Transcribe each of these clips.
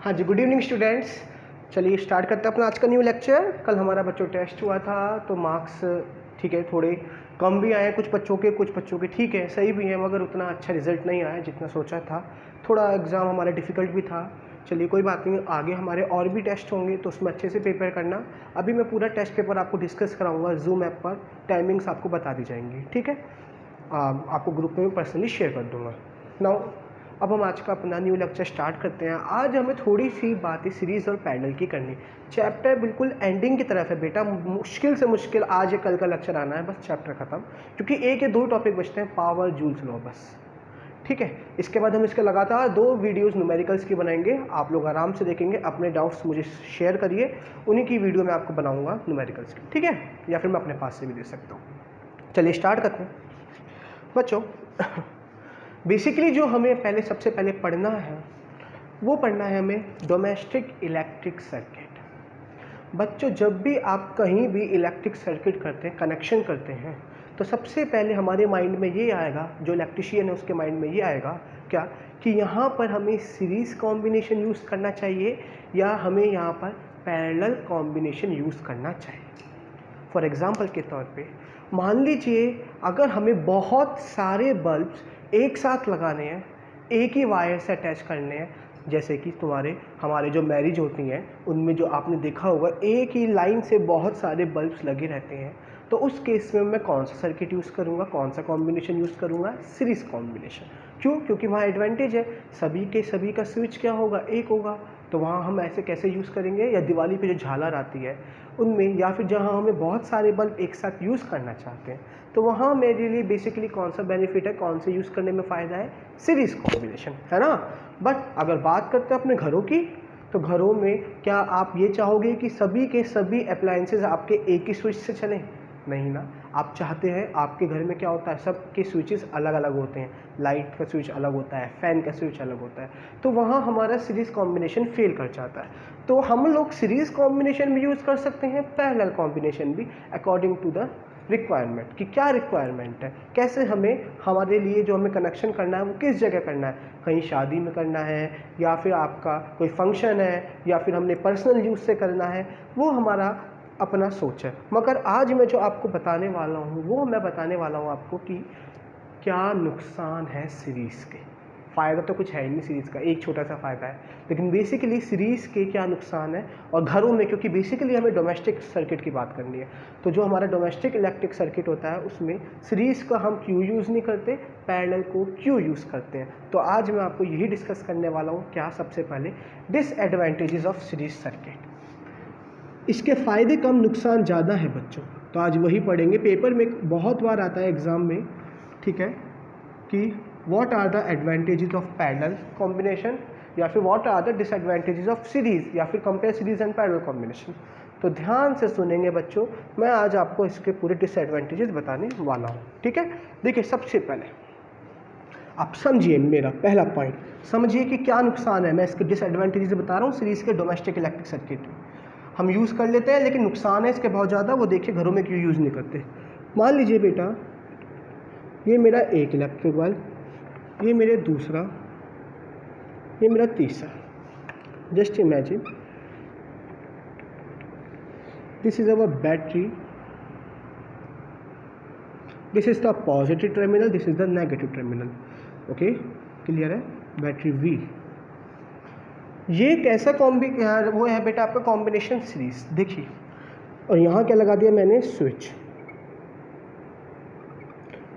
हाँ जी, good evening students. चलिए start करते हैं अपना आज का न्यू लेक्चर। कल हमारा बच्चों टेस्ट हुआ था तो मार्क्स ठीक है थोड़े कम भी आए कुछ बच्चों के ठीक है सही भी हैं, मगर उतना अच्छा रिजल्ट नहीं आया जितना सोचा था। थोड़ा एग्ज़ाम हमारा डिफ़िकल्ट भी था। चलिए कोई बात नहीं, आगे हमारे और भी टेस्ट होंगे तो उसमें अच्छे से प्रिपेयर करना। अभी मैं पूरा टेस्ट पेपर आपको डिस्कस कराऊंगा जूम ऐप पर, टाइमिंग्स आपको बता दी जाएंगी, ठीक है। आपको ग्रुप में पर्सनली शेयर कर दूंगा। नाउ अब हम आज का अपना न्यू लेक्चर स्टार्ट करते हैं। आज हमें थोड़ी सी बातें सीरीज़ और पैरेलल की करनी। चैप्टर बिल्कुल एंडिंग की तरफ है बेटा, मुश्किल से मुश्किल आज या कल का लेक्चर आना है, बस चैप्टर खत्म, क्योंकि एक या दो टॉपिक बचते हैं, पावर जूल्स लॉ, बस ठीक है। इसके बाद हम इसके लगातार 2 वीडियोस न्यूमेरिकल्स की बनाएंगे, आप लोग आराम से देखेंगे। अपने डाउट्स मुझे शेयर करिए, उन्हीं की वीडियो मैं आपको बनाऊंगा न्यूमेरिकल्स की, ठीक है, या फिर मैं अपने पास से भी दे सकता हूँ। चलिए स्टार्ट करते हैं बच्चों। बेसिकली जो हमें पहले सबसे पहले पढ़ना है वो पढ़ना है हमें डोमेस्टिक इलेक्ट्रिक सर्किट। बच्चों जब भी आप कहीं भी इलेक्ट्रिक सर्किट करते हैं, कनेक्शन करते हैं, तो सबसे पहले हमारे माइंड में ये आएगा, जो इलेक्ट्रिशियन है उसके माइंड में ये आएगा क्या, कि यहाँ पर हमें सीरीज़ कॉम्बिनेशन यूज़ करना चाहिए या हमें यहाँ पर पैरेलल कॉम्बिनेशन यूज़ करना चाहिए। फॉर एग्ज़ाम्पल के तौर पे मान लीजिए अगर हमें बहुत सारे बल्ब्स एक साथ लगाने हैं, एक ही वायर से अटैच करने हैं, जैसे कि हमारे जो मैरिज होती हैं उनमें जो आपने देखा होगा एक ही लाइन से बहुत सारे बल्ब्स लगे रहते हैं, तो उस केस में मैं कौन सा सर्किट यूज़ करूँगा, कौन सा कॉम्बिनेशन यूज़ करूँगा, सीरीज़ कॉम्बिनेशन। क्यों? क्योंकि वहाँ एडवांटेज है, सभी का स्विच क्या होगा, एक होगा। तो वहाँ हम ऐसे कैसे यूज़ करेंगे, या दिवाली पे जो झालर आती है उनमें, या फिर जहाँ हमें बहुत सारे बल्ब एक साथ यूज़ करना चाहते हैं, तो वहाँ मेरे लिए बेसिकली कौन सा बेनिफिट है, कौन से यूज़ करने में फ़ायदा है, सीरीज़ कॉम्बिनेशन, है ना। बट अगर बात करते हैं अपने घरों की, तो घरों में क्या आप ये चाहोगे कि सभी के सभी अप्लायंसेस आपके एक ही स्विच से चलें? नहीं ना। आप चाहते हैं, आपके घर में क्या होता है, सबके स्विचेस अलग अलग होते हैं, लाइट का स्विच अलग होता है, फ़ैन का स्विच अलग होता है, तो वहाँ हमारा सीरीज़ कॉम्बिनेशन फेल कर जाता है। तो हम लोग सीरीज़ कॉम्बिनेशन भी यूज़ कर सकते हैं, पैरेलल कॉम्बिनेशन भी, अकॉर्डिंग टू द रिक्वायरमेंट, कि क्या रिक्वायरमेंट है, कैसे हमें, हमारे लिए जो हमें कनेक्शन करना है वो किस जगह करना है, कहीं शादी में करना है या फिर आपका कोई फंक्शन है या फिर हमने पर्सनल यूज़ से करना है, वो हमारा अपना सोच है। मगर आज मैं जो आपको बताने वाला हूँ वो मैं बताने वाला हूँ आपको कि क्या नुकसान है सीरीज़ के। फ़ायदा तो कुछ है ही नहीं सीरीज़ का, एक छोटा सा फ़ायदा है, लेकिन बेसिकली सीरीज़ के क्या नुकसान है। और घरों में, क्योंकि बेसिकली हमें डोमेस्टिक सर्किट की बात करनी है, तो जो हमारा डोमेस्टिक इलेक्ट्रिक सर्किट होता है उसमें सीरीज़ का हम क्यों यूज़ नहीं करते, पैरेलल को क्यों यूज़ करते हैं, तो आज मैं आपको यही डिस्कस करने वाला हूँ। क्या? सबसे पहले डिसएडवांटेजेस ऑफ सीरीज़ सर्किट। इसके फ़ायदे कम, नुकसान ज़्यादा है बच्चों, तो आज वही पढ़ेंगे। पेपर में बहुत बार आता है एग्ज़ाम में, ठीक है, कि what are the advantages of parallel combination, या फिर what are the disadvantages of series, या फिर compare series and parallel combination. तो ध्यान से सुनेंगे बच्चों, मैं आज आपको इसके पूरे डिसएडवांटेजेस बताने वाला हूँ, ठीक है। देखिए सबसे पहले आप समझिए, मेरा पहला पॉइंट समझिए कि क्या नुकसान है। मैं इसके डिसएडवांटेजेस बता रहा हूँ सीरीज़ के डोमेस्टिक इलेक्ट्रिक सर्किट हम यूज़ कर लेते हैं, लेकिन नुकसान है इसके बहुत ज़्यादा, वो देखिए घरों में क्यों यूज़ नहीं करते। मान लीजिए बेटा, ये मेरा एक इलेक्ट्रिक बल्ब, ये मेरे दूसरा, ये मेरा तीसरा। Just imagine this is our battery, this is the positive terminal, this is the negative terminal. Okay, clear है। बैटरी वी, ये कैसा वो है बेटा आपका कॉम्बिनेशन सीरीज, देखिए। और यहाँ क्या लगा दिया मैंने, स्विच।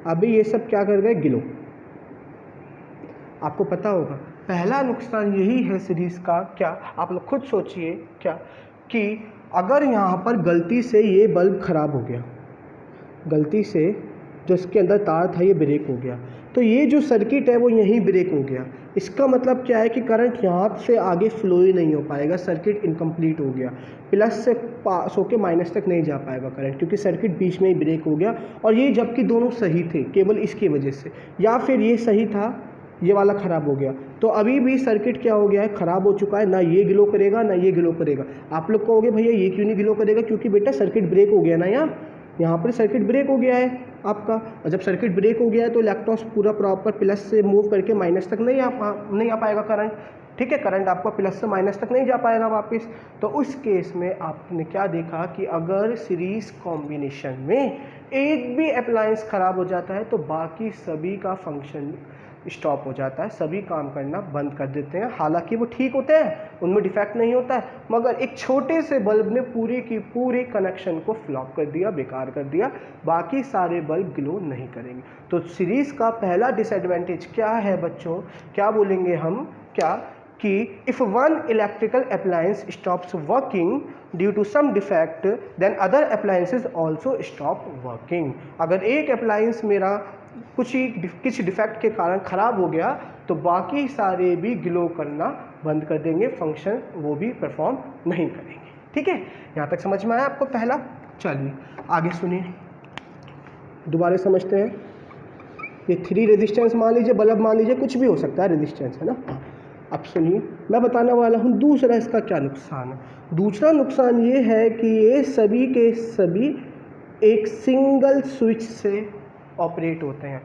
अभी ये सब क्या कर गए, ग्लो। आपको पता होगा पहला नुकसान यही है सीरीज का। क्या? आप लोग खुद सोचिए, क्या कि अगर यहाँ पर गलती से ये बल्ब खराब हो गया, गलती से जो इसके अंदर तार था ये ब्रेक हो गया, तो ये जो सर्किट है वो यहीं ब्रेक हो गया। इसका मतलब क्या है कि करंट यहाँ से आगे फ्लो ही नहीं हो पाएगा, सर्किट इनकम्प्लीट हो गया, प्लस से पास होकर माइनस तक नहीं जा पाएगा करंट, क्योंकि सर्किट बीच में ही ब्रेक हो गया। और ये जबकि दोनों सही थे, केवल इसकी वजह से, या फिर ये सही था, ये वाला ख़राब हो गया, तो अभी भी सर्किट क्या हो गया है, ख़राब हो चुका है। ना ये ग्लो करेगा ना ये ग्लो करेगा। आप लोग कहोगे भैया ये क्यों नहीं ग्लो करेगा, क्योंकि बेटा सर्किट ब्रेक हो गया ना, यहाँ पर सर्किट ब्रेक हो गया है आपका। और जब सर्किट ब्रेक हो गया है तो इलेक्ट्रॉन्स पूरा प्रॉपर प्लस से मूव करके माइनस तक नहीं आ पाएगा करंट, ठीक है, करंट आपका प्लस से माइनस तक नहीं जा पाएगा वापस। तो उस केस में आपने क्या देखा कि अगर सीरीज कॉम्बिनेशन में एक भी अप्लायंस ख़राब हो जाता है तो बाकी सभी का फंक्शन स्टॉप हो जाता है, सभी काम करना बंद कर देते हैं। हालांकि वो ठीक होते हैं, उनमें डिफेक्ट नहीं होता है, मगर एक छोटे से बल्ब ने पूरी की पूरी कनेक्शन को फ्लॉप कर दिया, बेकार कर दिया, बाकी सारे बल्ब ग्लो नहीं करेंगे। तो सीरीज़ का पहला डिसएडवांटेज क्या है बच्चों, क्या बोलेंगे हम, क्या कि if one electrical appliance stops working due to some defect then other appliances also stop working. अगर एक अप्लायंस मेरा कुछ डिफेक्ट के कारण ख़राब हो गया तो बाकी सारे भी ग्लो करना बंद कर देंगे, फंक्शन वो भी परफॉर्म नहीं करेंगे। ठीक है, यहाँ तक समझ में आया आपको पहला। चलिए आगे सुनिए, दोबारा समझते हैं। ये 3 रेजिस्टेंस मान लीजिए, बल्ब मान लीजिए, कुछ भी हो सकता है रेजिस्टेंस, है ना। अब सुनिए, मैं बताने वाला हूँ दूसरा इसका क्या नुकसान है। दूसरा नुकसान ये है कि ये सभी के सभी एक सिंगल स्विच से ऑपरेट होते हैं।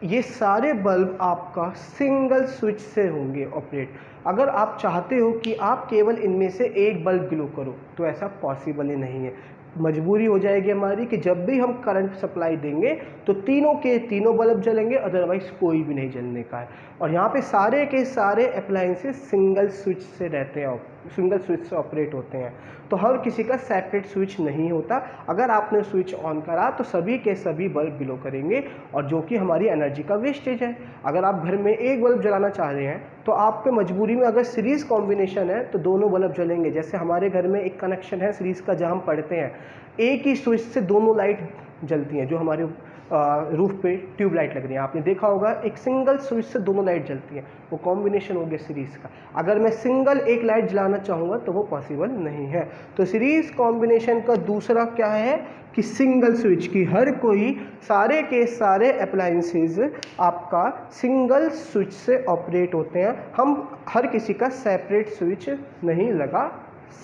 ये सारे बल्ब आपका सिंगल स्विच से होंगे ऑपरेट। अगर आप चाहते हो कि आप केवल इनमें से एक बल्ब ग्लो करो तो ऐसा पॉसिबल ही नहीं है। मजबूरी हो जाएगी हमारी कि जब भी हम करंट सप्लाई देंगे तो तीनों के तीनों बल्ब जलेंगे, अदरवाइज कोई भी नहीं जलने का है। और यहाँ पे सारे के सारे अप्लायंसेस सिंगल स्विच से रहते हैं, सिंगल स्विच से ऑपरेट होते हैं, तो हर किसी का सेपरेट स्विच नहीं होता। अगर आपने स्विच ऑन करा तो सभी के सभी बल्ब ग्लो करेंगे, और जो कि हमारी एनर्जी का वेस्टेज है। अगर आप घर में एक बल्ब जलाना चाह रहे हैं तो आपके मजबूरी में अगर सीरीज़ कॉम्बिनेशन है तो दोनों बल्ब जलेंगे। जैसे हमारे घर में एक कनेक्शन है सीरीज़ का, जहाँ हम पढ़ते हैं, एक ही स्विच से दोनों लाइट जलती हैं, जो हमारे रूफ पे ट्यूब लाइट लग रही है, आपने देखा होगा, एक सिंगल स्विच से दोनों लाइट जलती हैं, वो कॉम्बिनेशन हो गया सीरीज़ का। अगर मैं सिंगल एक लाइट जलाना चाहूँगा तो वो पॉसिबल नहीं है। तो सीरीज़ कॉम्बिनेशन का दूसरा क्या है कि सिंगल स्विच की हर कोई, सारे के सारे अप्लायंसेस आपका सिंगल स्विच से ऑपरेट होते हैं, हम हर किसी का सेपरेट स्विच नहीं लगा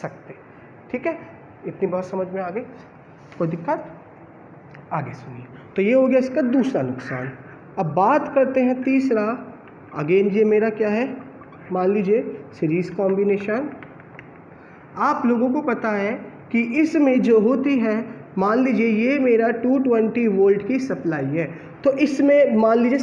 सकते। ठीक है, इतनी बात समझ में आ गई, कोई दिक्कत? आगे सुनिए। तो ये हो गया इसका दूसरा नुकसान। अब बात करते हैं तीसरा। अगेन ये मेरा क्या है, मान लीजिए सीरीज कॉम्बिनेशन। आप लोगों को पता है कि इसमें जो होती है, मान लीजिए ये मेरा 220 वोल्ट की सप्लाई है, तो इसमें मान लीजिए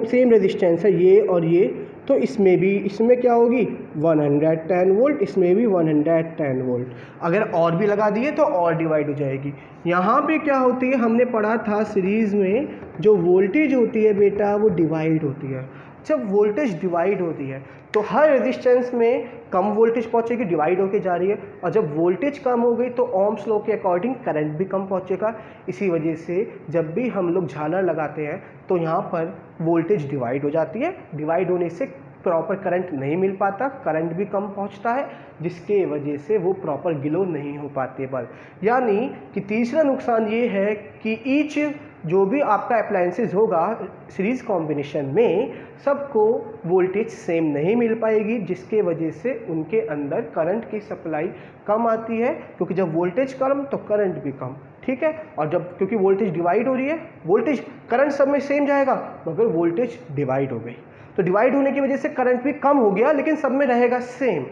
सेम रेजिस्टेंस है ये और ये, तो इसमें क्या होगी 110 वोल्ट, इसमें भी 110 वोल्ट। अगर और भी लगा दिए तो और डिवाइड हो जाएगी। यहाँ पे क्या होती है, हमने पढ़ा था सीरीज़ में, जो वोल्टेज होती है बेटा वो डिवाइड होती है। जब वोल्टेज डिवाइड होती है तो हर रेजिस्टेंस में कम वोल्टेज पहुंचेगी, डिवाइड होके जा रही है, और जब वोल्टेज कम हो गई तो ओम्स लॉ के अकॉर्डिंग करंट भी कम पहुंचेगा। इसी वजह से जब भी हम लोग झालर लगाते हैं तो यहाँ पर वोल्टेज डिवाइड हो जाती है, डिवाइड होने से प्रॉपर करंट नहीं मिल पाता, करंट भी कम पहुंचता है, जिसके वजह से वो प्रॉपर ग्लो नहीं हो पाते बल्ब। यानी कि तीसरा नुकसान ये है कि ईच जो भी आपका अप्लायंसेस होगा सीरीज़ कॉम्बिनेशन में, सबको वोल्टेज सेम नहीं मिल पाएगी, जिसके वजह से उनके अंदर करंट की सप्लाई कम आती है, क्योंकि जब वोल्टेज कम तो करंट भी कम। ठीक है, और जब क्योंकि वोल्टेज डिवाइड हो रही है, वोल्टेज करंट सब में सेम जाएगा मगर वोल्टेज डिवाइड हो गई, तो डिवाइड होने की वजह से करंट भी कम हो गया, लेकिन सब में रहेगा सेम,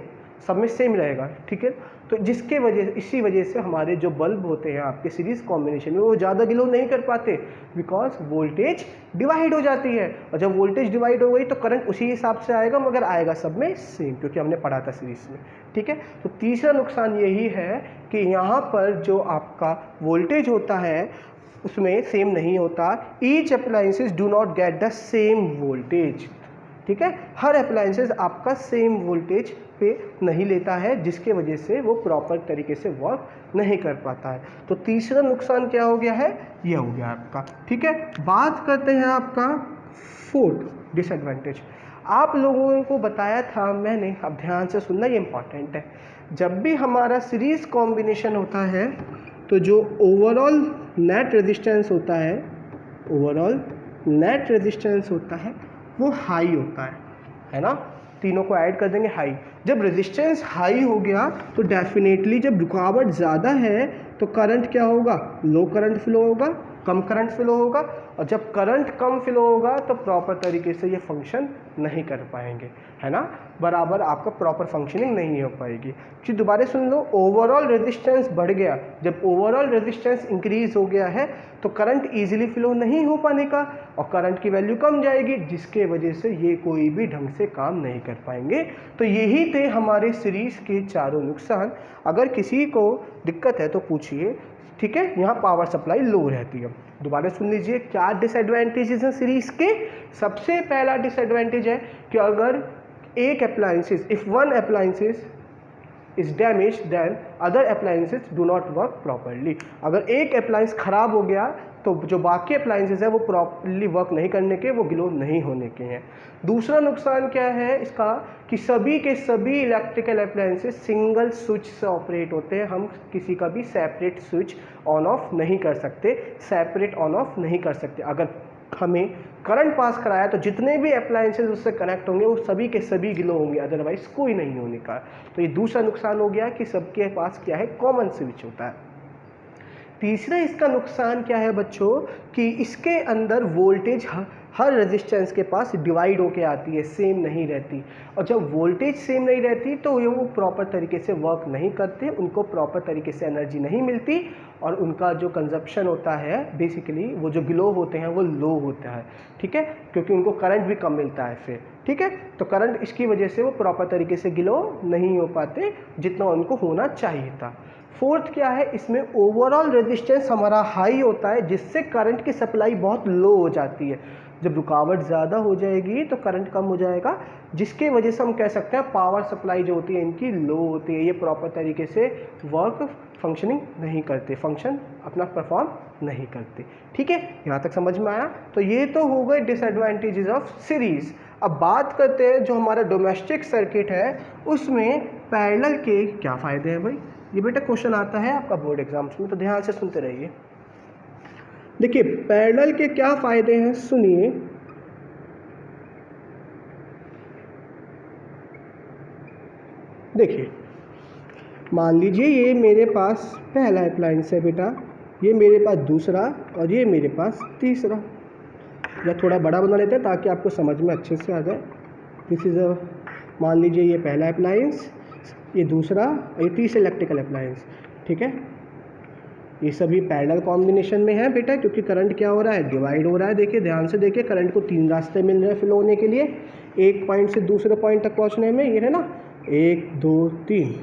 सब में सेम रहेगा। ठीक है, तो इसी वजह से हमारे जो बल्ब होते हैं आपके सीरीज कॉम्बिनेशन में वो ज़्यादा ग्लो नहीं कर पाते, बिकॉज वोल्टेज डिवाइड हो जाती है, और जब वोल्टेज डिवाइड हो गई तो करंट उसी हिसाब से आएगा, मगर आएगा सब में सेम, क्योंकि हमने पढ़ा था सीरीज में। ठीक है, तो तीसरा नुकसान यही है कि यहाँ पर जो आपका वोल्टेज होता है उसमें सेम नहीं होता। Each appliances do not get the same voltage. ठीक है, हर अप्लायंसेस आपका सेम वोल्टेज पे नहीं लेता है, जिसके वजह से वो प्रॉपर तरीके से वर्क नहीं कर पाता है। तो तीसरा नुकसान क्या हो गया है, ये हो गया आपका। ठीक है, बात करते हैं आपका फोर्थ डिसएडवांटेज। आप लोगों को बताया था मैंने, अब ध्यान से सुनना, ये इंपॉर्टेंट है। जब भी हमारा सीरीज कॉम्बिनेशन होता है तो जो ओवरऑल नेट रेजिस्टेंस होता है, ओवरऑल नेट रेजिस्टेंस होता है वो हाई होता है ना। तीनों को ऐड कर देंगे हाई। जब रेजिस्टेंस हाई हो गया तो डेफिनेटली जब रुकावट ज़्यादा है तो करंट क्या होगा, लो करंट फ्लो होगा, कम करंट फ्लो होगा, और जब करंट कम फ्लो होगा तो प्रॉपर तरीके से ये फंक्शन नहीं कर पाएंगे, है ना, बराबर आपका प्रॉपर फंक्शनिंग नहीं हो पाएगी। फिर दोबारा सुन लो, ओवरऑल रेजिस्टेंस बढ़ गया, जब ओवरऑल रेजिस्टेंस इंक्रीज हो गया है तो करंट इजीली फ्लो नहीं हो पाने का, और करंट की वैल्यू कम जाएगी, जिसके वजह से ये कोई भी ढंग से काम नहीं कर पाएंगे। तो यही थे हमारे सीरीज के चारों नुकसान। अगर किसी को दिक्कत है तो पूछिए, ठीक है। यहाँ पावर सप्लाई लो रहती है। दोबारा सुन लीजिए, क्या डिसएडवांटेजेस हैं सीरीज के। सबसे पहला डिसएडवांटेज है कि अगर एक appliances, if one appliances is damage then other appliances do not work properly. अगर एक अप्लायंस खराब हो गया तो जो बाकी अप्लायंसेस है वो प्रॉपरली वर्क नहीं करने के, वो ग्लो नहीं होने के हैं। दूसरा नुकसान क्या है इसका कि सभी के सभी इलेक्ट्रिकल अप्लायंसेस सिंगल स्विच से ऑपरेट होते हैं। हम किसी का भी सेपरेट स्विच ऑन ऑफ नहीं कर सकते, सेपरेट ऑन ऑफ नहीं कर सकते। अगर हमें करंट पास कराया तो जितने भी अप्लायंसेस उससे कनेक्ट होंगे वो सभी के सभी ग्लो होंगे, अदरवाइज कोई नहीं होने का। तो ये दूसरा नुकसान हो गया कि सबके पास क्या है, कॉमन स्विच होता है। तीसरा इसका नुकसान क्या है बच्चों कि इसके अंदर वोल्टेज हर रेजिस्टेंस के पास डिवाइड होके आती है, सेम नहीं रहती, और जब वोल्टेज सेम नहीं रहती तो वो प्रॉपर तरीके से वर्क नहीं करते, उनको प्रॉपर तरीके से एनर्जी नहीं मिलती, और उनका जो कंजप्शन होता है बेसिकली वो जो ग्लो होते हैं वो लो होता है, ठीक है, क्योंकि उनको करंट भी कम मिलता है फिर, ठीक है। तो करंट इसकी वजह से वो प्रॉपर तरीके से ग्लो नहीं हो पाते जितना उनको होना चाहिए था। फोर्थ क्या है, इसमें ओवरऑल रेजिस्टेंस हमारा हाई होता है, जिससे करंट की सप्लाई बहुत लो हो जाती है। जब रुकावट ज़्यादा हो जाएगी तो करंट कम हो जाएगा, जिसके वजह से हम कह सकते हैं पावर सप्लाई जो होती है इनकी लो होती है, ये प्रॉपर तरीके से वर्क फंक्शनिंग नहीं करते, फंक्शन अपना परफॉर्म नहीं करते, ठीक है। यहाँ तक समझ में आया। तो ये तो हो गए डिसएडवांटेजेस ऑफ सीरीज। अब बात करते हैं जो हमारा डोमेस्टिक सर्किट है उसमें पैरेलल के क्या फ़ायदे हैं भाई। ये बेटा क्वेश्चन आता है आपका बोर्ड एग्जाम्स में, तो ध्यान से सुनते रहिए। देखिए पैरेलल के क्या फ़ायदे हैं, सुनिए। देखिए मान लीजिए ये मेरे पास पहला अप्लायंस है बेटा, ये मेरे पास दूसरा, और ये मेरे पास तीसरा। या थोड़ा बड़ा बना लेते हैं ताकि आपको समझ में अच्छे से आ जाए। दिस इज़ अ, मान लीजिए ये पहला अप्लायंस, ये दूसरा, और ये तीसरा इलेक्ट्रिकल अप्लायंस, ठीक है। ये सभी पैरेलल कॉम्बिनेशन में है बेटा, क्योंकि करंट क्या हो रहा है, डिवाइड हो रहा है। देखिए ध्यान से देखिए, करंट को 3 रास्ते मिल रहे हैं फ्लो होने के लिए, एक पॉइंट से दूसरे पॉइंट तक पहुंचने में। ये है ना 1 2 3,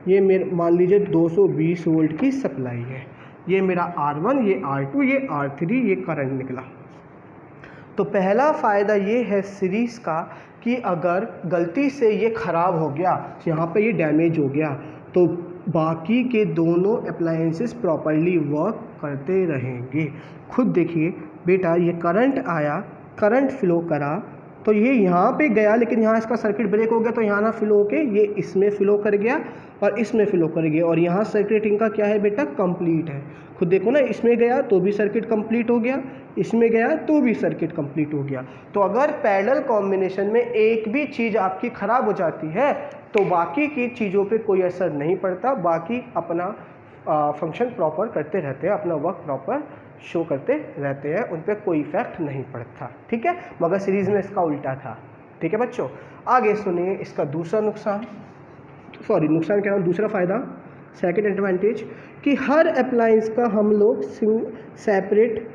ये मेरे मान लीजिए 220 वोल्ट की सप्लाई है। ये मेरा R1, ये R2, ये R3, ये करंट निकला। तो पहला फ़ायदा ये है सीरीज़ का कि अगर गलती से ये ख़राब हो गया, यहाँ पे ये डैमेज हो गया, तो बाकी के दोनों अप्लायंसेस प्रॉपरली वर्क करते रहेंगे। खुद देखिए बेटा, ये करंट आया, करंट फ्लो करा, तो ये यहाँ पे गया, लेकिन यहाँ इसका सर्किट ब्रेक हो गया, तो यहाँ ना फ्लो होके ये इसमें फ्लो कर गया और इसमें फ्लो कर गया, और यहाँ सर्किट इनका क्या है बेटा, कंप्लीट है। खुद देखो ना, इसमें गया तो भी सर्किट कंप्लीट हो गया, इसमें गया तो भी सर्किट कंप्लीट हो गया। तो अगर पैरेलल कॉम्बिनेशन में एक भी चीज़ आपकी ख़राब हो जाती है तो बाकी की चीज़ों पे कोई असर नहीं पड़ता, बाकी अपना फंक्शन प्रॉपर करते रहते हैं, अपना वर्क प्रॉपर शो करते रहते हैं, उन पर कोई इफेक्ट नहीं पड़ता, ठीक है। मगर सीरीज़ में इसका उल्टा था, ठीक है बच्चों। आगे सुनिए इसका दूसरा नुकसान, सॉरी नुकसान कह रहा हूँ, दूसरा फ़ायदा, सेकेंड एडवांटेज, कि हर अप्लायंस का हम लोग सेपरेट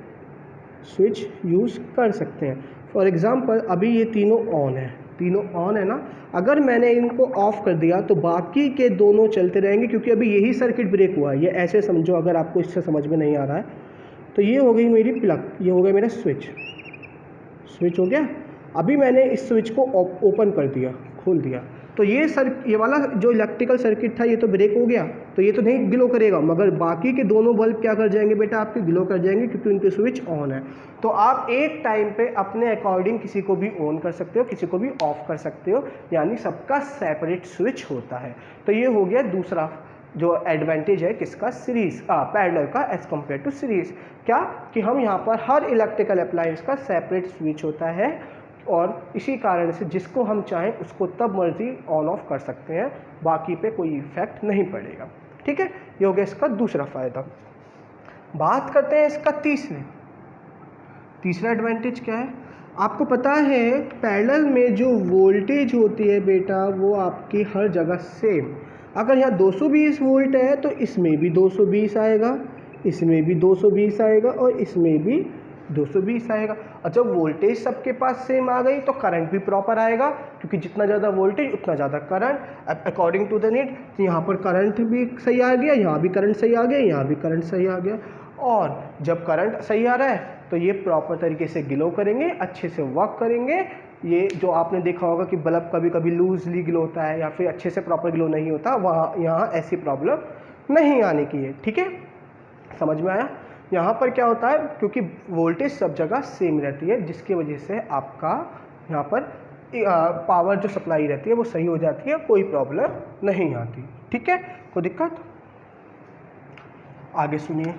स्विच यूज़ कर सकते हैं। फॉर एग्ज़ाम्पल अभी ये तीनों ऑन है, तीनों ऑन है ना, अगर मैंने इनको ऑफ़ कर दिया तो बाकी के दोनों चलते रहेंगे, क्योंकि अभी यही सर्किट ब्रेक हुआ है। ये ऐसे समझो, अगर आपको इससे समझ में नहीं आ रहा है तो ये हो गई मेरी प्लग, ये हो गया मेरा स्विच, स्विच हो गया। अभी मैंने इस स्विच को ओपन कर दिया, खोल दिया, तो ये वाला जो इलेक्ट्रिकल सर्किट था ये तो ब्रेक हो गया, तो ये तो नहीं ग्लो करेगा, मगर बाकी के दोनों बल्ब क्या कर जाएंगे बेटा, आपके ग्लो कर जाएंगे, क्योंकि उनके स्विच ऑन है। तो आप एक टाइम पे अपने अकॉर्डिंग किसी को भी ऑन कर सकते हो, किसी को भी ऑफ कर सकते हो, यानी सबका सेपरेट स्विच होता है। तो ये हो गया दूसरा जो एडवांटेज है किसका, सीरीज पैरेलल का एज कम्पेयर टू सीरीज। क्या कि हम यहाँ पर हर इलेक्ट्रिकल अप्लायंस का सेपरेट स्विच होता है, और इसी कारण से जिसको हम चाहें उसको तब मर्जी ऑन ऑफ कर सकते हैं, बाकी पे कोई इफेक्ट नहीं पड़ेगा, ठीक है। ये हो गया इसका दूसरा फ़ायदा। बात करते हैं इसका तीसरा एडवांटेज क्या है। आपको पता है पैरेलल में जो वोल्टेज होती है बेटा वो आपकी हर जगह सेम, अगर यहाँ 220 वोल्ट है तो इसमें भी 220 आएगा, इसमें भी 220 आएगा और इसमें भी 220 आएगा। और जब वोल्टेज सबके पास सेम आ गई तो करंट भी प्रॉपर आएगा, क्योंकि जितना ज़्यादा वोल्टेज उतना ज़्यादा current according to the need. तो यहाँ पर करंट भी सही आ गया, यहाँ भी करंट सही आ गया, यहाँ भी करंट सही आ गया। और जब करंट सही आ रहा है तो ये प्रॉपर तरीके से ग्लो करेंगे, अच्छे से वर्क करेंगे। ये जो आपने देखा होगा कि बल्ब कभी कभी लूजली ग्लो होता है या फिर अच्छे से प्रॉपर ग्लो नहीं होता, वहाँ यहाँ ऐसी प्रॉब्लम नहीं आने की है। ठीक है, समझ में आया। यहाँ पर क्या होता है, क्योंकि वोल्टेज सब जगह सेम रहती है जिसकी वजह से आपका यहाँ पर पावर जो सप्लाई रहती है वो सही हो जाती है, कोई प्रॉब्लम नहीं आती। ठीक है, कोई दिक्कत। आगे सुनिए,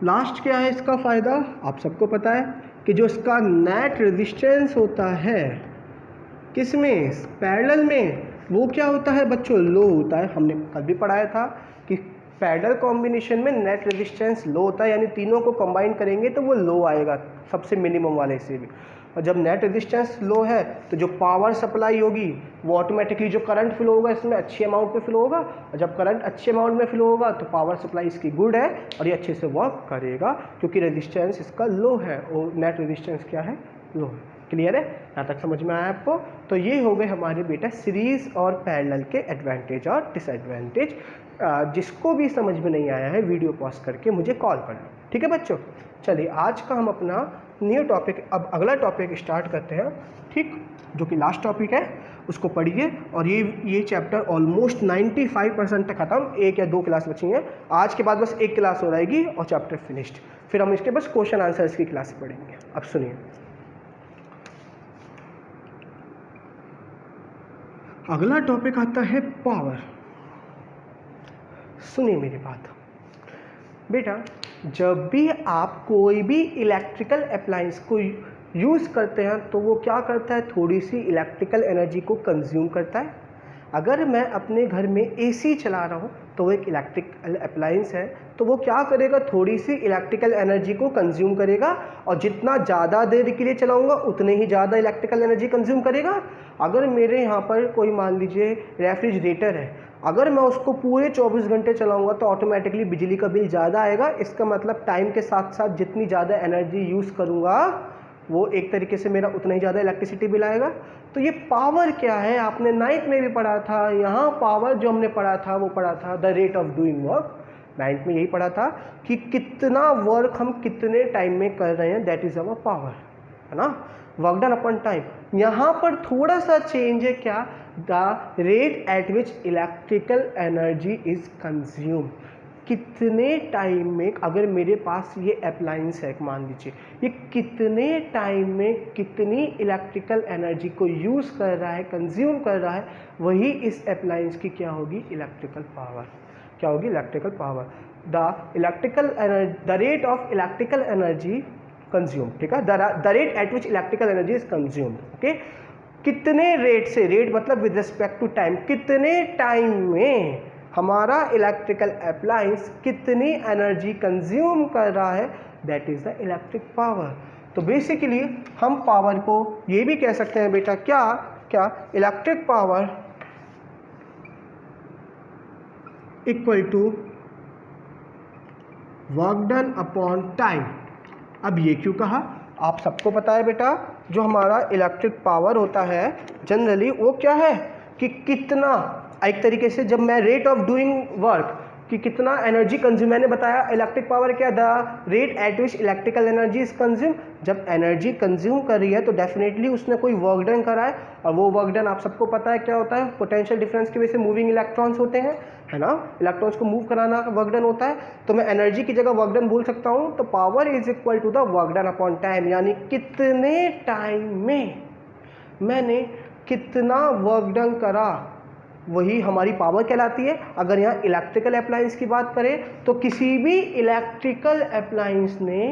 लास्ट क्या है इसका फ़ायदा, आप सबको पता है कि जो इसका नेट रेजिस्टेंस होता है किसमें, पैरेलल में, वो क्या होता है बच्चों, लो होता है। हमने कल भी पढ़ाया था कि पैरेलल कॉम्बिनेशन में नेट रेजिस्टेंस लो होता है, यानी तीनों को कंबाइन करेंगे तो वो लो आएगा सबसे मिनिमम वाले से भी। और जब नेट रेजिस्टेंस लो है तो जो पावर सप्लाई होगी वो ऑटोमेटिकली जो करंट फ्लो होगा इसमें अच्छी अमाउंट में फ्लो होगा, और जब करंट अच्छे अमाउंट में फ्लो होगा तो पावर सप्लाई इसकी गुड है और ये अच्छे से वर्क करेगा, क्योंकि रेजिस्टेंस इसका लो है और नेट रेजिस्टेंस क्या है, लो है। क्लियर है, यहाँ तक समझ में आया आपको। तो ये हो गए हमारे बेटा सीरीज और पैरेलल के एडवांटेज और डिसएडवांटेज। जिसको भी समझ में नहीं आया है वीडियो पॉज करके मुझे कॉल कर लो। ठीक है बच्चों, चलिए आज का हम अपना न्यू टॉपिक, अब अगला टॉपिक स्टार्ट करते हैं। ठीक, जो कि लास्ट टॉपिक है उसको पढ़िए। और ये चैप्टर ऑलमोस्ट 95% तक खत्म, 1 या 2 क्लास बची हैं। आज के बाद बस 1 क्लास हो जाएगी और चैप्टर फिनिश्ड। फिर हम इसके बस क्वेश्चन आंसर्स की क्लास पढ़ेंगे। अब सुनिए, अगला टॉपिक आता है पावर। सुनिए मेरी बात बेटा, जब भी आप कोई भी इलेक्ट्रिकल अप्लायंस को यूज़ करते हैं तो वो क्या करता है, थोड़ी सी इलेक्ट्रिकल एनर्जी को कंज्यूम करता है। अगर मैं अपने घर में एसी चला रहा हूँ तो वो एक इलेक्ट्रिकल अप्लायंस है, तो वो क्या करेगा, थोड़ी सी इलेक्ट्रिकल एनर्जी को कंज्यूम करेगा, और जितना ज़्यादा देर के लिए चलाऊंगा उतने ही ज़्यादा इलेक्ट्रिकल एनर्जी कंज्यूम करेगा। अगर मेरे यहाँ पर कोई मान लीजिए रेफ्रिजरेटर है, अगर मैं उसको पूरे 24 घंटे चलाऊंगा तो ऑटोमेटिकली बिजली का बिल ज़्यादा आएगा। इसका मतलब टाइम के साथ साथ जितनी ज़्यादा एनर्जी यूज़ करूँगा वो एक तरीके से मेरा उतना ही ज़्यादा इलेक्ट्रिसिटी बिल आएगा। तो ये पावर क्या है, आपने 9th में भी पढ़ा था। यहाँ पावर जो हमने पढ़ा था वो पढ़ा था the rate of doing work. 9th में यही पढ़ा था कि कितना वर्क हम कितने टाइम में कर रहे हैं, दैट इज़ अवर पावर, है ना, वर्क डन अपॉन टाइम। यहाँ पर थोड़ा सा चेंज है, क्या, the rate at which electrical energy is consume. कितने टाइम में, अगर मेरे पास ये अप्लायंस है मान लीजिए, ये कितने टाइम में कितनी इलेक्ट्रिकल एनर्जी को यूज़ कर रहा है, कंज्यूम कर रहा है, वही इस अप्लायंस की क्या होगी, इलेक्ट्रिकल पावर। क्या होगी, electrical power. The rate of electrical energy consume, ठीक है, the rate at which electrical energy is consumed. Okay, कितने रेट से, रेट मतलब विद रिस्पेक्ट टू टाइम, कितने टाइम में हमारा इलेक्ट्रिकल अप्लायंस कितनी एनर्जी कंज्यूम कर रहा है, that is the electric power. तो बेसिकली हम पावर को ये भी कह सकते हैं बेटा, क्या क्या, electric power equal to work done upon time. अब ये क्यों कहा, आप सबको पता है बेटा, जो हमारा इलेक्ट्रिक पावर होता है जनरली वो क्या है कि कितना, एक तरीके से जब मैं रेट ऑफ डूइंग वर्क कि कितना एनर्जी कंज्यूम, मैंने बताया इलेक्ट्रिक पावर क्या, the rate at which electrical energy is consume. जब एनर्जी कंज्यूम कर रही है तो डेफिनेटली उसने कोई वर्क डन करा है, और वो वर्क डन आप सबको पता है क्या होता है, पोटेंशियल डिफरेंस की वजह से मूविंग इलेक्ट्रॉन्स होते हैं, है ना, इलेक्ट्रॉन्स को मूव कराना वर्क डन होता है। तो मैं एनर्जी की जगह वर्क डन बोल सकता हूँ, तो power is equal to the work done upon time, यानी कितने टाइम में मैंने कितना वर्क डन करा, वही हमारी पावर कहलाती है। अगर यहाँ इलेक्ट्रिकल अप्लायंस की बात करें तो किसी भी इलेक्ट्रिकल अप्लायंस ने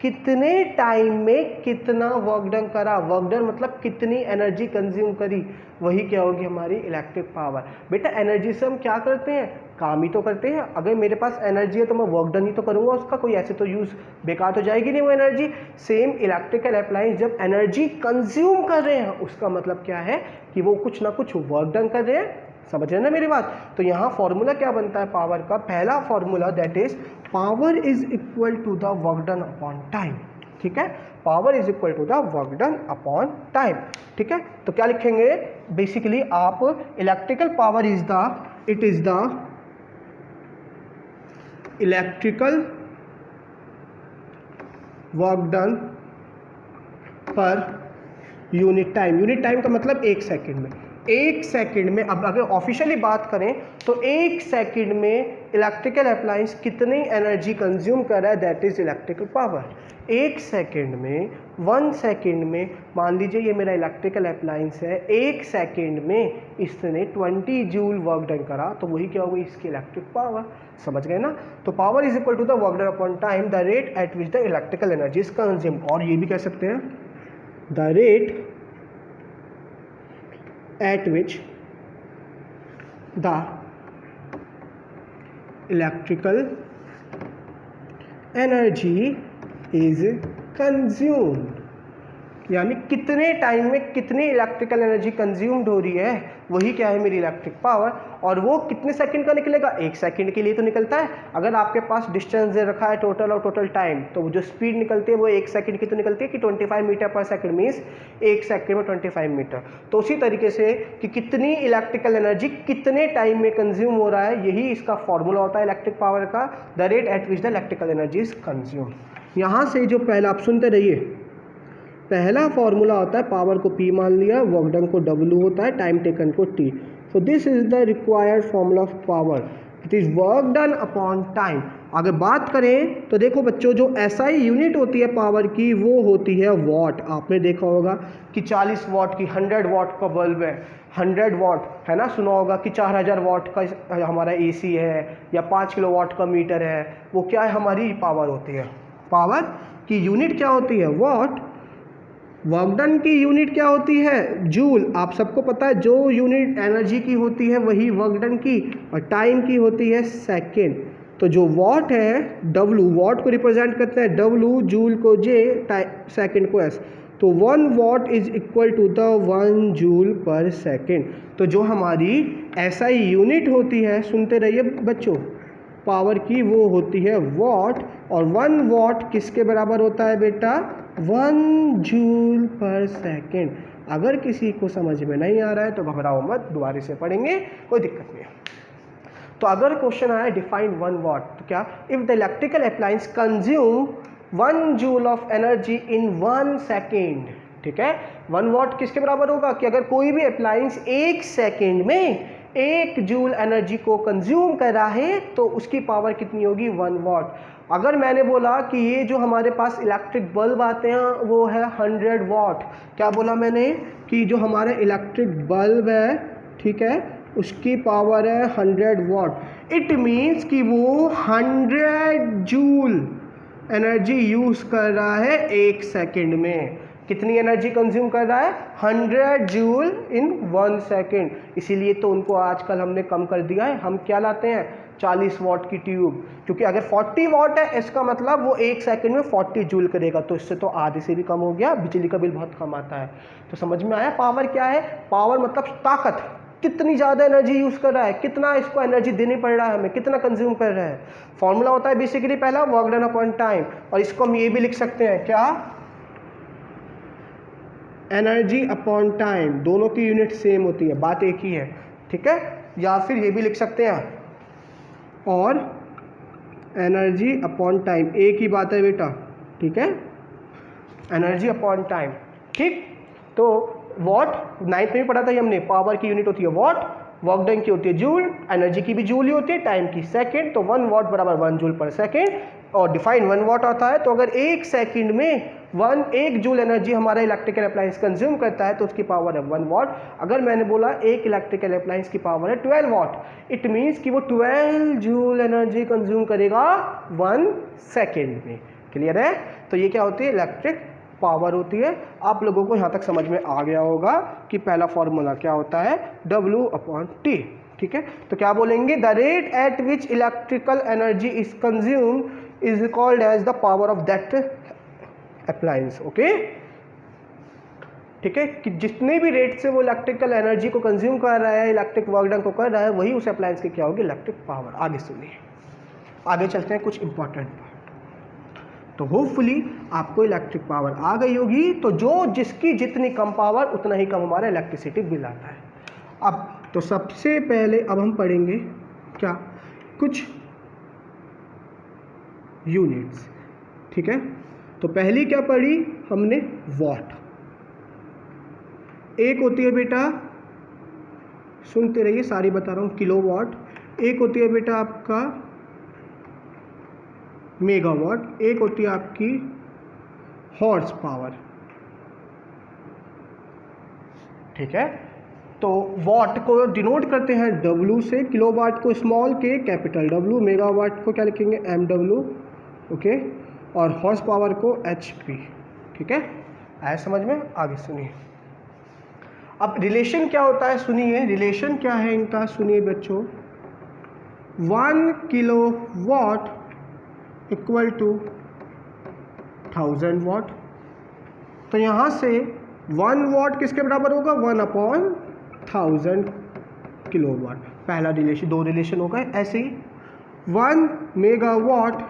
कितने टाइम में कितना वर्क डन करा, वर्क डन मतलब कितनी एनर्जी कंज्यूम करी, वही क्या होगी हमारी इलेक्ट्रिक पावर। बेटा एनर्जी से हम क्या करते हैं, काम ही तो करते हैं। अगर मेरे पास एनर्जी है तो मैं वर्क डन ही तो करूँगा उसका, कोई ऐसे तो यूज़ बेकार तो जाएगी नहीं वो एनर्जी। सेम इलेक्ट्रिकल अप्लायंस जब एनर्जी कंज्यूम कर रहे हैं उसका मतलब क्या है कि वो कुछ ना कुछ वर्क डन कर रहे हैं। समझ रहे हैं ना मेरी बात? तो यहाँ फॉर्मूला क्या बनता है पावर का? पहला formula that is power is equal to the work done upon time. ठीक है, power is equal to the work done upon time. ठीक है, तो क्या लिखेंगे बेसिकली आप? Electrical power is the electrical work done per unit time. Unit time का मतलब 1 सेकेंड में। 1 सेकेंड में, अब अगर ऑफिशियली बात करें तो 1 सेकेंड में इलेक्ट्रिकल अप्लायंस कितनी एनर्जी कंज्यूम कर रहा है, that is electrical power. 1 second में, 1 सेकेंड में, मान लीजिए ये मेरा इलेक्ट्रिकल अप्लायंस है, 1 सेकेंड में इसने 20 जूल वर्क डन करा, तो वही क्या होगी इसकी इलेक्ट्रिक पावर। समझ गए ना? तो power is equal to the work done upon time, the rate at which the electrical energy is consume. और ये भी कह सकते हैं the rate at which the electrical energy is consumed, यानी कितने टाइम में कितनी इलेक्ट्रिकल एनर्जी कंज्यूम्ड हो रही है, वही क्या है मेरी इलेक्ट्रिक पावर। और वो कितने सेकंड का निकलेगा? 1 सेकंड के लिए तो निकलता है। अगर आपके पास डिस्टेंस दे रखा है टोटल और टोटल टाइम, तो वो जो स्पीड निकलती है वो 1 सेकंड की तो निकलती है कि 25 मीटर पर सेकंड, मीन्स 1 सेकंड में 25 मीटर। तो उसी तरीके से कि कितनी इलेक्ट्रिकल एनर्जी कितने टाइम में कंज्यूम हो रहा है, यही इसका फॉर्मूला होता है इलेक्ट्रिक पावर का, the rate at which the electrical energy is consume. यहाँ से जो पहला आप सुनते रहिए, पहला फॉर्मूला होता है पावर को P मान लिया, वर्क डन को W होता है, टाइम टेकन को T। So this is the required formula of power, it is work done upon time. अगर बात करें तो देखो बच्चों, जो SI यूनिट होती है पावर की वो होती है वॉट। आपने देखा होगा कि 40 वॉट की 100 वॉट का बल्ब है, 100 वॉट है ना। सुना होगा कि 4000 वॉट का हमारा AC है या 5 किलो वॉट का मीटर है, वो क्या है हमारी पावर होती है। पावर की यूनिट क्या होती है? वॉट। वर्क डन की यूनिट क्या होती है? जूल। आप सबको पता है जो यूनिट एनर्जी की होती है वही वर्क डन की, और टाइम की होती है सेकेंड। तो जो वॉट है W, वॉट को रिप्रेजेंट करते हैं W, जूल को J, सेकेंड को S। तो 1 watt is equal to the 1 joule per second. तो जो हमारी SI यूनिट होती है, सुनते रहिए बच्चों, पावर की वो होती है वॉट। और 1 वॉट किसके बराबर होता है बेटा? 1 जूल पर सेकेंड। अगर किसी को समझ में नहीं आ रहा है तो घबराओ मत, दोबारा से पढ़ेंगे, कोई दिक्कत नहीं है। तो अगर क्वेश्चन आया डिफाइन 1 वॉट, तो क्या? If the electrical appliance consume 1 joule of energy in 1 second. ठीक है, 1 वॉट किसके बराबर होगा कि अगर कोई भी अप्लायंस 1 सेकेंड में 1 जूल एनर्जी को कंज्यूम कर रहा है तो उसकी पावर कितनी होगी? 1 वॉट। अगर मैंने बोला कि ये जो हमारे पास इलेक्ट्रिक बल्ब आते हैं वो है 100 वॉट, क्या बोला मैंने कि जो हमारे इलेक्ट्रिक बल्ब है, ठीक है, उसकी पावर है 100 वॉट। इट मीन्स कि वो 100 जूल एनर्जी यूज कर रहा है 1 सेकेंड में। कितनी एनर्जी कंज्यूम कर रहा है? 100 जूल इन 1 सेकेंड। इसीलिए तो उनको आजकल हमने कम कर दिया है, हम क्या लाते हैं? 40 वॉट की ट्यूब, क्योंकि अगर 40 वॉट है इसका मतलब वो 1 सेकेंड में 40 जूल करेगा, तो इससे तो आधे से भी कम हो गया, बिजली का बिल बहुत कम आता है। तो समझ में आया पावर क्या है? पावर मतलब ताकत, कितनी ज़्यादा एनर्जी यूज़ कर रहा है, कितना इसको एनर्जी देनी पड़ रहा है हमें, कितना कंज्यूम कर रहा है। फॉर्मूला होता है बेसिकली पहला वर्क डन अपॉन टाइम, और इसको हम ये भी लिख सकते हैं क्या? Energy upon time. दोनों की यूनिट सेम होती है, बात एक ही है, ठीक है। या फिर ये भी लिख सकते हैं और एनर्जी अपॉन टाइम, एक ही बात है बेटा, ठीक है, एनर्जी अपॉन टाइम, ठीक। तो वॉट 9th में पढ़ा था ये हमने, पावर की यूनिट होती है वॉट, वर्क डन की होती है जूल, एनर्जी की भी जूल ही होती है, टाइम की सेकंड। तो 1 वॉट बराबर 1 जूल पर सेकंड, और डिफाइन 1 वॉट आता है। तो अगर 1 सेकंड में 1 जूल एनर्जी हमारा इलेक्ट्रिकल अप्लायंस कंज्यूम करता है तो उसकी पावर है 1 वॉट। अगर मैंने बोला एक इलेक्ट्रिकल अप्लायंस की पावर है 12 वॉट, इट मीन्स कि वो 12 जूल एनर्जी कंज्यूम करेगा 1 सेकेंड में। क्लियर है? तो ये क्या होती है? इलेक्ट्रिक पावर होती है। आप लोगों को यहाँ तक समझ में आ गया होगा कि पहला फॉर्मूला क्या होता है? W/T। ठीक है, तो क्या बोलेंगे, the rate at which electrical energy is consumed is called as the power of that appliance. Okay, ठीक है, कि जितने भी रेट से वो इलेक्ट्रिकल एनर्जी को कंज्यूम कर रहा है, इलेक्ट्रिक वर्क डन को कर रहा है, वही उस अप्लायंस की क्या होगी, इलेक्ट्रिक पावर। आगे सुनिए, आगे चलते हैं कुछ इंपॉर्टेंट पार्ट। तो होपफुली आपको इलेक्ट्रिक पावर आ गई होगी। तो जो जिसकी जितनी कम पावर उतना ही कम हमारा इलेक्ट्रिसिटी बिल आता है। अब तो सबसे पहले अब हम पढ़ेंगे क्या, कुछ यूनिट्स। ठीक है, तो पहली क्या पढ़ी हमने, वॉट। एक होती है बेटा, सुनते रहिए सारी बता रहा हूँ, किलोवाट। एक होती है बेटा आपका मेगावाट। एक होती है आपकी हॉर्स पावर। ठीक है, तो वॉट को डिनोट करते हैं W से, किलोवाट को स्मॉल के कैपिटल W, मेगावाट को क्या लिखेंगे MW। ओके, और हॉर्स पावर को HP। ठीक है, आया समझ में। आगे सुनिए, अब रिलेशन क्या होता है, सुनिए रिलेशन क्या है इनका, सुनिए बच्चों। 1 किलोवाट इक्वल टू 1000 वाट। तो यहाँ से 1 वाट किसके बराबर होगा, 1/1000 किलोवाट। पहला रिलेशन, दो रिलेशन हो गए। ऐसे ही 1 मेगावाट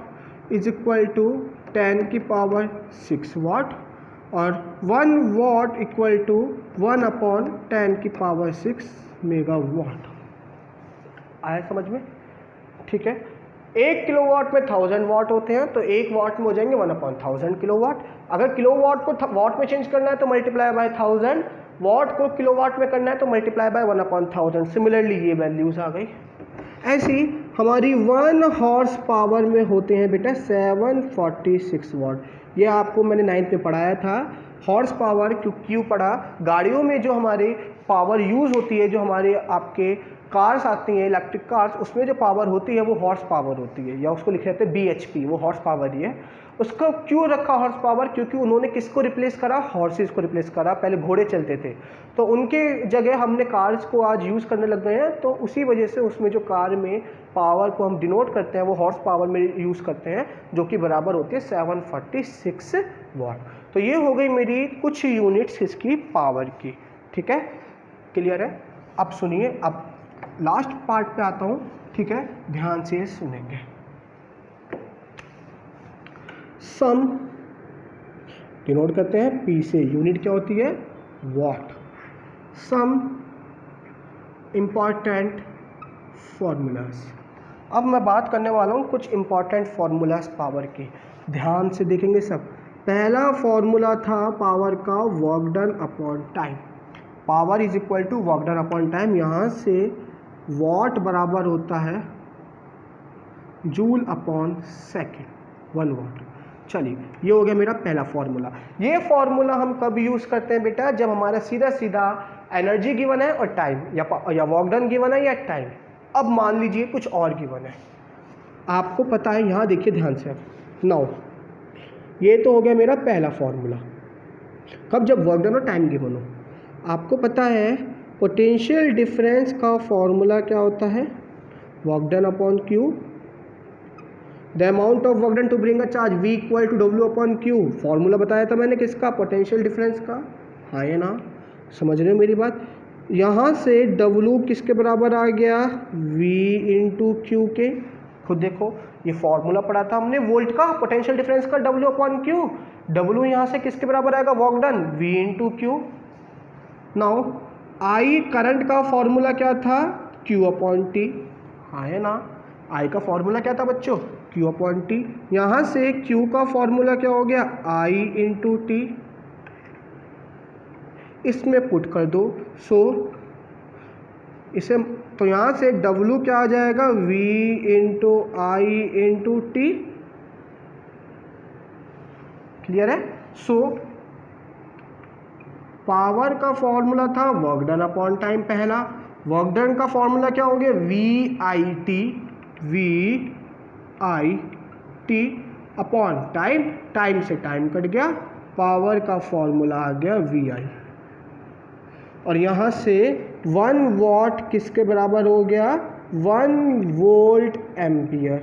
इज इक्वल टू 10⁻6 वाट, और 1 वाट इक्वल टू 1/10⁻6 मेगावाट। आया समझ में। ठीक है, 1 किलोवाट में 1000 वाट होते हैं, तो 1 वाट में हो जाएंगे 1/1000 किलोवाट। अगर किलोवाट को वाट में चेंज करना है तो मल्टीप्लाई बाय 1000, वाट को किलोवाट में करना है तो मल्टीप्लाई बाय 1/1000। सिमिलरली ये वैल्यूज आ गई। ऐसी हमारी 1 हॉर्स पावर में होते हैं बेटा 746 वाट। ये आपको मैंने 9th में पढ़ाया था। हॉर्स पावर क्यों पढ़ा, गाड़ियों में जो हमारे पावर यूज़ होती है, जो हमारे आपके कार्स आती हैं इलेक्ट्रिक कार्स, उसमें जो पावर होती है वो हॉर्स पावर होती है, या उसको लिखे जाते हैं BHP, वो हॉर्स पावर ही है। उसको क्यों रखा हॉर्स पावर, क्योंकि उन्होंने किसको रिप्लेस करा, हॉर्सेस को रिप्लेस करा। पहले घोड़े चलते थे, तो उनके जगह हमने कार्स को आज यूज़ करने लग गए हैं, तो उसी वजह से उसमें जो कार में पावर को हम डिनोट करते हैं वो हॉर्स पावर में यूज़ करते हैं, जो कि बराबर होती है 746 वाट। तो ये हो गई मेरी कुछ यूनिट्स इसकी पावर की। ठीक है, क्लियर है। अब सुनिए, अब लास्ट पार्ट पे आता हूँ। ठीक है, ध्यान से सुनेंगे। सम डिनोट करते हैं P से, यूनिट क्या होती है, वॉट। Some important formulas. अब मैं बात करने वाला हूँ कुछ इंपॉर्टेंट फॉर्मूलाज पावर की, ध्यान से देखेंगे सब। पहला फॉर्मूला था पावर का, work done upon time. Power is equal to work done upon time. यहाँ से वॉट बराबर होता है जूल अपॉन सेकेंड, 1 वॉट। चलिए, ये हो गया मेरा पहला फॉर्मूला। ये फॉर्मूला हम कब यूज़ करते हैं बेटा, जब हमारा सीधा सीधा एनर्जी गिवन है और टाइम, या वर्क डन गिवन है या टाइम। अब मान लीजिए कुछ और गिवन है, आपको पता है, यहाँ देखिए ध्यान से। नाउ ये तो हो गया मेरा पहला फॉर्मूला, कब, जब वर्क डन और टाइम गिवन हो। आपको पता है पोटेंशियल डिफरेंस का फॉर्मूला क्या होता है, work done upon Q. The amount of work done to bring a charge V equal to W upon Q. Formula बताया था मैंने किसका, पोटेंशियल डिफरेंस का। हाँ या ना, समझ रहे हो मेरी बात। यहाँ से W किसके बराबर आ गया, V इंटू क्यू के। खुद देखो, ये फॉर्मूला पढ़ा था हमने वोल्ट का, पोटेंशियल डिफरेंस का, W अपॉन क्यू। W यहाँ से किसके बराबर आएगा, work done, V into Q. Now I current का फॉर्मूला क्या था, Q अपॉन T। हाँ है ना, I का फॉर्मूला क्या था बच्चों, Q अपॉन T। यहाँ से Q का फॉर्मूला क्या हो गया, I इंटू T। इसमें पुट कर दो, सो इसे, तो यहाँ से W क्या आ जाएगा, V into I into T। Clear है। सो पावर का फॉर्मूला था वर्क डन अपॉन टाइम पहला, वर्क डन का फॉर्मूला क्या हो गया, VIT अपॉन टाइम, टाइम से टाइम कट गया, पावर का फॉर्मूला आ गया VI। और यहाँ से 1 वॉट किसके बराबर हो गया, 1 वोल्ट एम्पियर।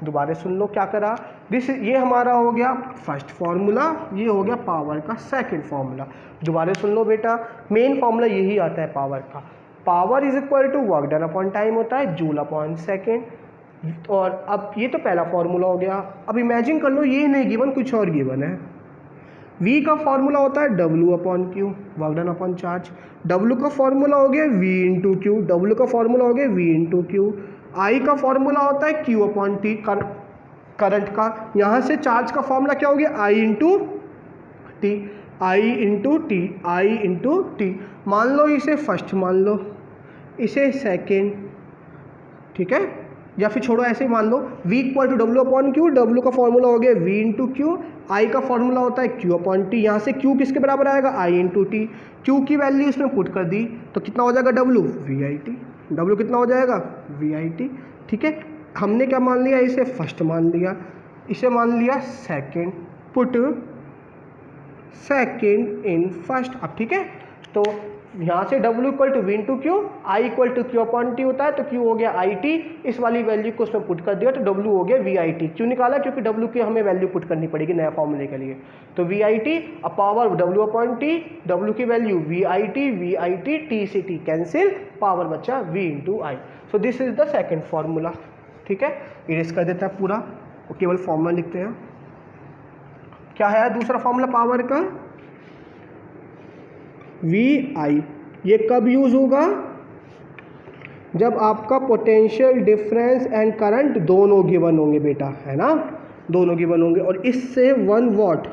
दोबारा सुन लो क्या करा, ये हमारा हो गया फर्स्ट फार्मूला, ये हो गया पावर का सेकंड फार्मूला। दोबारा सुन लो बेटा, मेन फार्मूला यही आता है पावर का, power is equal to work done upon time होता है जूल अपॉन सेकेंड। और अब ये तो पहला फार्मूला हो गया। अब इमेजिन कर लो ये नहीं गिवन, कुछ और गिवन है। V का फॉर्मूला होता है W upon Q, work done upon charge. W का फॉर्मूला हो गया V इंटू क्यू, W का फॉर्मूला हो गया V इंटू क्यू। I का फॉर्मूला होता है Q अपॉन टी, करंट का। यहाँ से चार्ज का फॉर्मूला क्या हो गया, I into T, I into T, I into T. मान लो इसे फर्स्ट, मान लो इसे सेकेंड, ठीक है, या फिर छोड़ो ऐसे ही मान लो V equal to W upon Q, W का फॉर्मूला हो गया V इंटू क्यू, I का फॉर्मूला होता है Q अपॉन टी। यहाँ से Q किसके बराबर आएगा, I इंटू टी। Q की वैल्यू इसमें पुट कर दी तो कितना हो जाएगा W, VIT। W कितना हो जाएगा, VIT। ठीक है, हमने क्या मान लिया, इसे फर्स्ट मान लिया, इसे मान लिया second, put second in first. अब ठीक है, तो यहाँ से W equal to V into Q, I equal to Q upon T होता है, तो Q हो गया IT, इस वाली वैल्यू को उसमें पुट कर दिया तो W हो गया VIT। क्यों निकाला, क्योंकि W की हमें वैल्यू पुट करनी पड़ेगी नया फॉर्मूले के लिए। तो VIT अब power W upon T, W की वैल्यू VIT, T से T कैंसिल, पावर बचा V into I. So this is the second formula. ठीक है, इरेज कर देता है पूरा, केवल फॉर्मूला लिखते हैं। क्या है दूसरा फॉर्मूला पावर का, VI। ये कब यूज होगा, जब आपका पोटेंशियल डिफरेंस एंड करंट दोनों गिवन होंगे बेटा, है ना, दोनों गिवन होंगे। और इससे 1 वॉट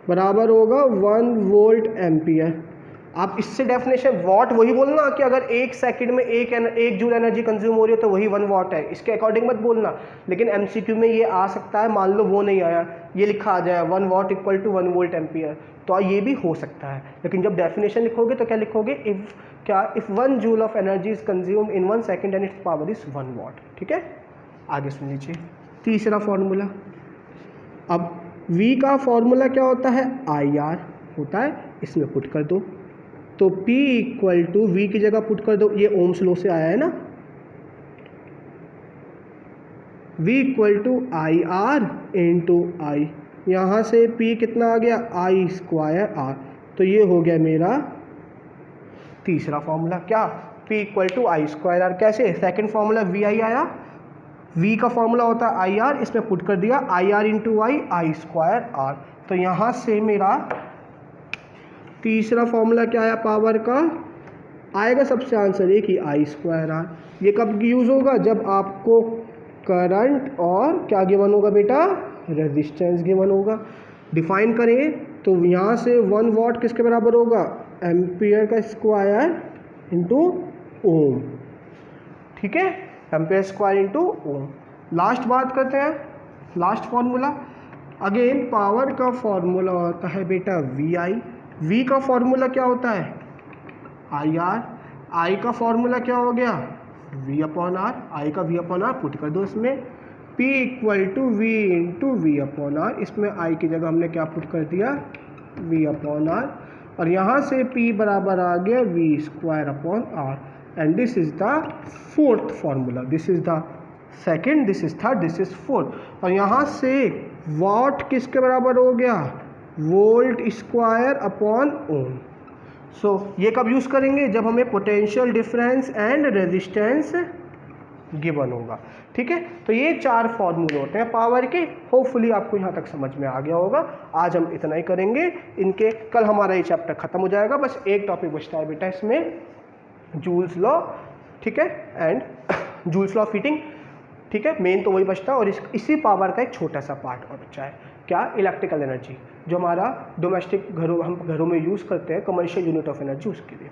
बराबर होगा 1 वोल्ट एम्पियर। आप इससे डेफिनेशन वॉट वही बोलना कि अगर 1 सेकंड में 1 जूल एनर्जी कंज्यूम हो रही है तो वही 1 वॉट है, इसके अकॉर्डिंग मत बोलना। लेकिन MCQ में ये आ सकता है, मान लो वो नहीं आया, ये लिखा आ जाए 1 watt equal to 1 volt ampere, तो ये भी हो सकता है। लेकिन जब डेफिनेशन लिखोगे तो क्या लिखोगे, if 1 joule of energy is consume in 1 second and it's power is 1 what. ठीक है, आगे सुन लीजिए तीसरा फॉर्मूला। अब V का फॉर्मूला क्या होता है, IR होता है, इसमें पुट कर दो तो P इक्वल टू V की जगह पुट कर दो, ये ओम्स लॉ से आया है ना, V equal to IR into I. यहाँ से P कितना आ गया, I स्क्वायर R, तो ये हो गया मेरा तीसरा फॉर्मूला। क्या, P equal to I square R. कैसे, सेकेंड फॉर्मूला VI आया, V का फॉर्मूला होता है IR, इसमें पुट कर दिया IR into I square R. तो यहाँ से मेरा तीसरा फॉर्मूला क्या आया पावर का, आएगा सबसे आंसर एक ही, आई स्क्वायर आर। ये कब यूज़ होगा, जब आपको करंट और क्या गिवन होगा बेटा, रेजिस्टेंस गिवन होगा। डिफाइन करें तो यहाँ से 1 वॉट किसके बराबर होगा, एम्पियर का स्क्वायर इंटू ओम। ठीक है, एम्पियर स्क्वायर इंटू ओम। लास्ट बात करते हैं, लास्ट फॉर्मूला। अगेन पावर का फॉर्मूला होता है बेटा VI। V का फॉर्मूला क्या होता है, IR। I का फॉर्मूला क्या हो गया, V अपॉन आर। I का V अपॉन आर पुट कर दो इसमें, P equal to V into V upon R. इसमें I की जगह हमने क्या पुट कर दिया, V अपॉन आर। और यहाँ से P बराबर आ गया V square upon R. And this is the fourth formula, this is the second, this is third, this is fourth. और यहाँ से वॉट किसके बराबर हो गया, volt square upon ohm. So ये कब यूज़ करेंगे, जब हमें potential difference and resistance given होगा। ठीक है, तो ये 4 फॉर्मूले होते हैं पावर के। होपफुली आपको यहाँ तक समझ में आ गया होगा। आज हम इतना ही करेंगे इनके, कल हमारा ये चैप्टर खत्म हो जाएगा। बस एक टॉपिक बचता है बेटा इसमें, जूल्स लॉ। ठीक है, एंड जूल्स लॉ फिटिंग। ठीक है, मेन तो वही बचता है। और इसी पावर का एक छोटा सा पार्ट और बचा है, क्या, इलेक्ट्रिकल एनर्जी, जो हमारा डोमेस्टिक हम घरों में यूज़ करते हैं, कमर्शियल यूनिट ऑफ एनर्जी, उसके लिए।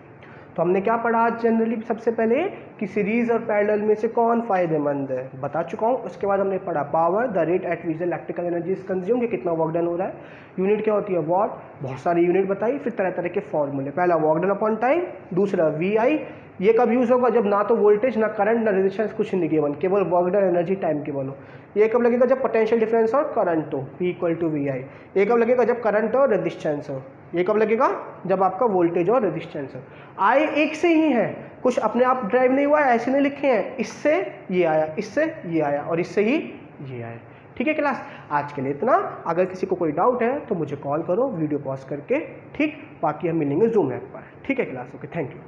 तो हमने क्या पढ़ा आज जनरली, सबसे पहले कि सीरीज और पैरेलल में से कौन फ़ायदेमंद है, बता चुका हूँ। उसके बाद हमने पढ़ा power, the rate at which electrical energy is consume, कि कितना वर्क डन हो रहा है। यूनिट क्या होती है, वॉट, बहुत सारी यूनिट बताई। फिर तरह तरह के फॉर्मूले, पहला वर्क डन अपॉन टाइम, दूसरा VI। ये कब यूज़ होगा, जब ना तो वोल्टेज, ना करंट, ना रेजिस्टेंस कुछ नहीं गिवन, केवल work done energy time given हो। ये कब लगेगा, जब पोटेंशियल डिफरेंस और करंट हो, P इक्वल टू VI। ये कब लगेगा, जब करंट और रेजिस्टेंस हो, ये कब लगेगा? जब आपका वोल्टेज और रेजिस्टेंस है। आई एक से ही है, कुछ अपने आप ड्राइव नहीं हुआ है, ऐसे नहीं लिखे हैं, इससे ये आया, इससे ये आया और इससे ही ये आया। ठीक है क्लास, आज के लिए इतना। अगर किसी को कोई डाउट है तो मुझे कॉल करो वीडियो पॉज करके, ठीक। बाकी हम मिलेंगे जूम ऐप पर। ठीक है क्लास, ओके, थैंक यू।